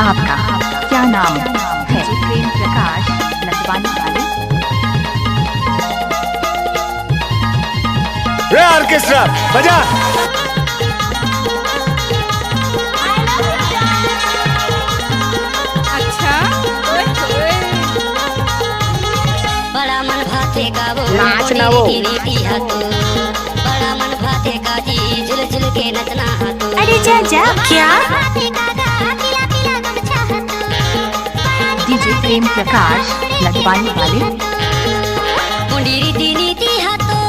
आपका क्या नाम है? प्रेम प्रकाश लखवानी वाले। रे ऑर्केस्ट्रा बजा। अच्छा बड़ा मन भाते का वो नाच ना वो। बड़ा मन भाते का जी झुल झुल के नचना हाथों। अरे जा जा क्या? डीजे प्रेम प्रकाश लखवानी वाले। मुंडी रीति नीति हाथों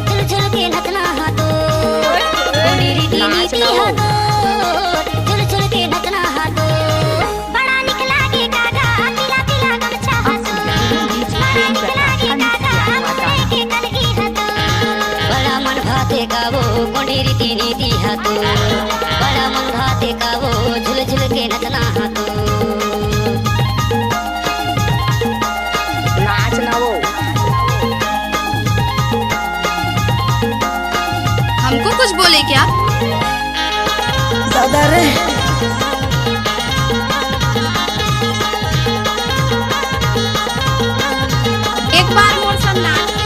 झुल झुल के नचना हाथों। मुंडी रीति नीति हाथों झुल झुल के नचना हाथों। बड़ा निकला के कागा पीला पीला गमछा हाथों। डीजे प्रेम प्रकाश के कलगी हाथों। बड़ा मन भाते का वो मुंडी रीति नीति हाथों। बड़ा मन भाते का वो झुल झुल के नचना हाथों। हमको कुछ बोले क्या? दादा रे एक बार मोर सब नाच के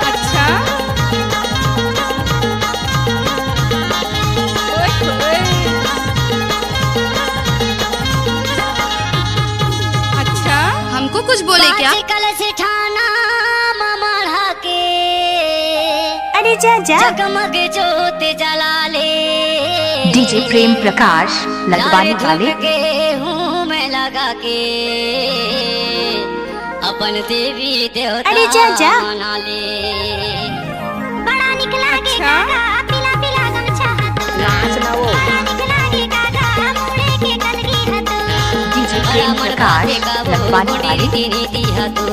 अच्छा अच्छा हमको कुछ बोले क्या? कल से ठाना ममढ़ा के अरे जा जा। जगमग जोत जला ले। डीजे प्रेम प्रकाश लखवानी लाल वाले। धूप के हूँ मैं लगा के अपन देवी देवता अरे जा जा। मना ले। बड़ा निकला के अच्छा। कागा पीला पीला गमछा हाथों। नाच ना वो। बड़ा निकला के कागा मुड़े के कलगी हाथों। डीजे बड़ा प्रेम मन प्रकाश भाते का वो लखवानी मुंडी वाले। रीति नीति हाथों।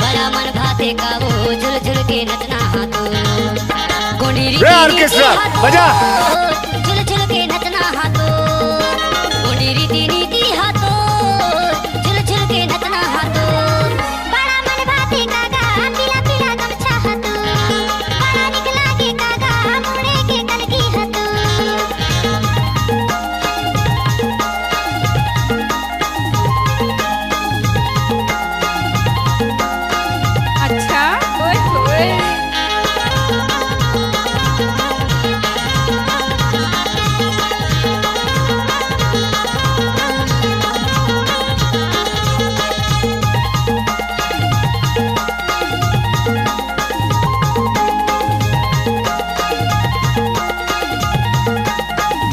बड़ा मन भाते का वो झुल झुल के नचना हाथों। गोंडी रीति रे ऑर्केस्ट्रा नीति बजा। हाथों। झुल झुल के नचना हाथों। गोंडी रीति नीति हाथों। झुल झुल के नचना हाथों। बड़ा मन भाते का गा पीला पीला गमछा हाथों। बड़ा निकला के कागा मुड़े के कलगी हाथों। अच्छा ओए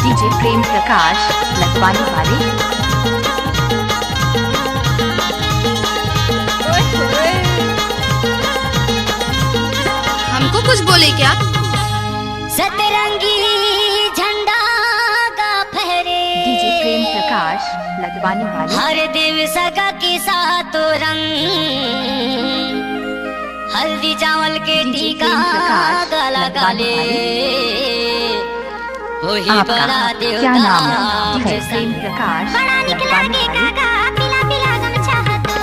डीजे प्रेम प्रकाश लखवानी वाले। हमको कुछ बोले क्या? सतरंगी झंडा का फहरे। डीजे प्रेम प्रकाश लखवानी वाले। हर दिवस का के सातों रंग। हल्दी चावल के डीजे टीका प्रेम प्रकाश गला लखवानी गाले। वही आपका बड़ा क्या देवता नाम है? मुझे प्रेम प्रकाश बड़ा निकला लखवानी के वाले। कागा पीला पीला गमछा हाथों।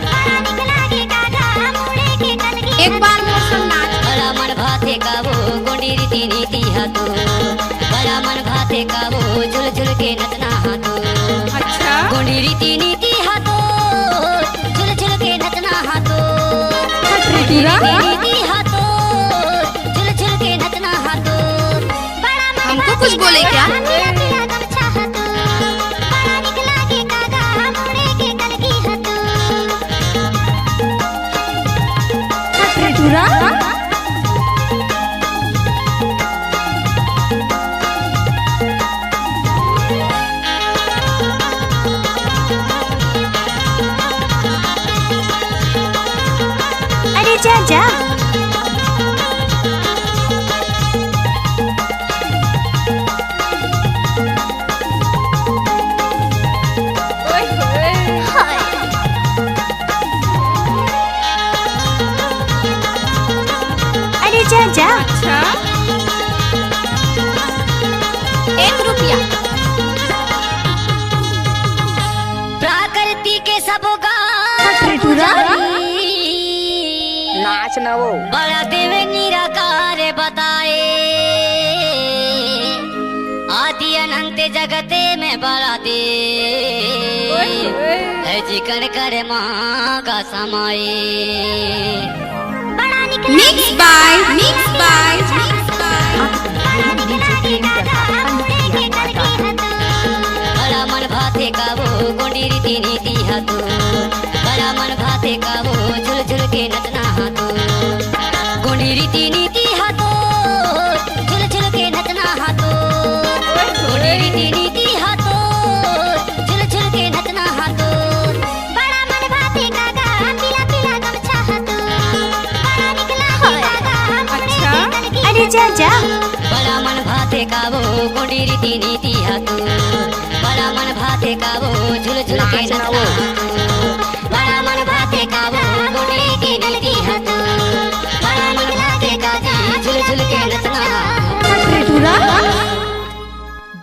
बड़ा निकला के कागा मुड़े के कलगी एक बार मोर सब नाच बड़ा मन भाते का वो गोंडी रीति नीति हाथों। बड़ा मन भाते का वो झुल झुल के नचना हाथों। अच्छा गोंडी रीति नीति हाथों। झुल झुल के नचना हाथों। गोंडी रीति नीति हाथों। झुल झुल के नचना हाथों। बड़ा मन हमको कुछ बोले क्या? पीला पीला गमछा हाथों। बड़ा निकला के कागा मुड़े के कलगी हाथों। अरे जा जा। अरे जा जा। अच्छा 1 रुपया। प्रकृति के सब गा नाच ना वो बड़ा देव निराकार बताए आदि अनंत जगते में बड़ा देव है जिक्र करे माँ का समय बड़ा mix by DJ Prem Prakash बड़ा मन भाते का वो गोंडी रीति नीति हाथो बड़ा मन भाते का वो झुल झुल के नचना हाथो गोंडी रीति नीति हाथो झुल झुल के नचना हाथो गोंडी रीति नीति हाथो झुल झुल के नचना हाथो बड़ा मन भाते का गा पीला पीला गमछा हाथो बड़ा निकला अच्छा अरे जा जा बड़ा मन भाते का वो गोंडी रीति नीति हाथो बड़ा मन भाते का वो झुल झुल के नचना हाथो बड़ा मन भाते का वो गोंडी रीति नीति हाथो बड़ा मन भाते का झुल झुल के नचना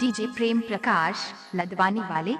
डीजे प्रेम प्रकाश लदवानी वाले